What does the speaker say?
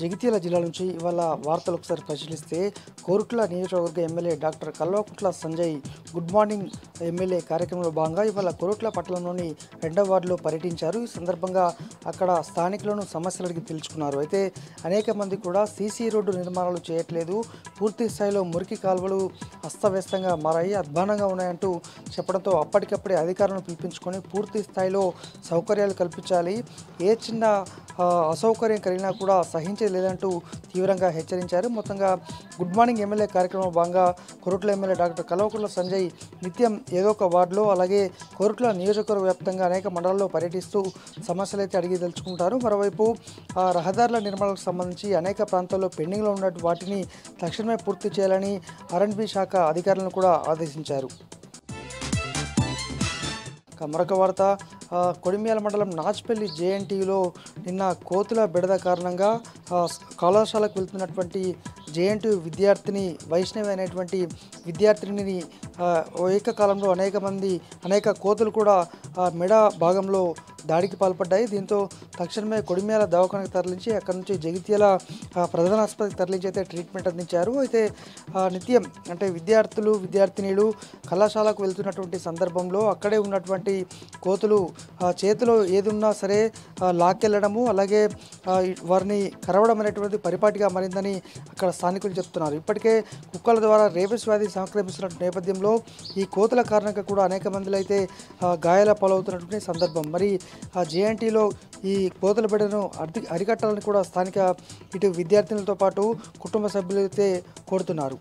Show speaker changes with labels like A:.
A: జగిత్యాల జిల్లా నుంచి ఇవాళ వార్తలు ఒకసారి పరిశీలిస్తే కోరుట్ల నియోజకవర్గ MLA doctor Kalvakuntla Sanjay good morning MLA కార్యక్రమంలో భాగంగా ఇవాళ కోరుట్ల పట్టణంలోని 2వ వార్డులో పర్యటించారు. ఈ సందర్భంగా అక్కడ స్థానికులను సమస్యలు అడిగి తెలుసుకున్నారు. అయితే అనేక మంది కూడా సీసీ రోడ్డు నిర్మాణాలు చేయట్లేదు, పూర్తి స్థాయిలో మురికి కాలువలు అస్తవ్యస్తంగా మారాయి, అధ్వానంగా ఉన్నాయంటూ చెప్పడంతో అప్పటికప్పుడే అధికారులను పిలిపించుకొని పూర్తి స్థాయిలో సౌకర్యాలు కల్పించాలి, ఏ చిన్న అసౌకర్యం కలిగినా కూడా సహించేది లేదంటూ తీవ్రంగా హెచ్చరించారు. మొత్తంగా గుడ్ మార్నింగ్ ఎమ్మెల్యే కార్యక్రమంలో భాగంగా కోరుట్ల ఎమ్మెల్యే డాక్టర్ కల్వకుంట్ల సంజయ్ నిత్యం ఏదో ఒక వార్డులో అలాగే కోరుట్ల నియోజకవర్గ వ్యాప్తంగా అనేక మండలాల్లో పర్యటిస్తూ సమస్యలు అయితే అడిగి తెలుసుకుంటారు. మరోవైపు రహదారుల నిర్మాణాలకు సంబంధించి అనేక ప్రాంతాల్లో పెండింగ్లో ఉన్న వాటిని తక్షణమే పూర్తి చేయాలని ఆర్ఎండ్బీ శాఖ అధికారులను కూడా ఆదేశించారు. మరొక వార్త, కొడిమ్యాల మండలం నాచ్పల్లి జేఎన్టీయులో నిన్న కోతుల బెడద కారణంగా కళాశాలకు వెళ్తున్నటువంటి జేఎన్టీయు విద్యార్థిని వైష్ణవి అనేటువంటి విద్యార్థినిని ఏకకాలంలో అనేక కోతులు కూడా మెడ భాగంలో దాడికి పాల్పడ్డాయి. దీంతో తక్షణమే కొడిమ్యాల దవాఖానకు తరలించి అక్కడి నుంచి జగిత్యాల ప్రధాన ఆసుపత్రికి తరలించి అయితే ట్రీట్మెంట్ అందించారు. అయితే నిత్యం అంటే విద్యార్థినీలు కళాశాలకు వెళ్తున్నటువంటి సందర్భంలో అక్కడే ఉన్నటువంటి కోతులు చేతిలో ఏది ఉన్నా సరే లాక్కెళ్ళడము, అలాగే వారిని కరవడం అనేటువంటి పరిపాటిగా మారిందని అక్కడ స్థానికులు చెప్తున్నారు. ఇప్పటికే కుక్కల ద్వారా రేబిస్ వ్యాధి సంక్రమిస్తున్న నేపథ్యంలో ఈ కోతుల కారణంగా కూడా అనేక మందిలో అయితే గాయాల పాలవుతున్నటువంటి సందర్భం. మరి జేఎన్టీలో ఈ కోతుల బెడను అరికట్టాలని కూడా స్థానిక ఇటు విద్యార్థినులతో పాటు కుటుంబ సభ్యులు అయితే కోరుతున్నారు.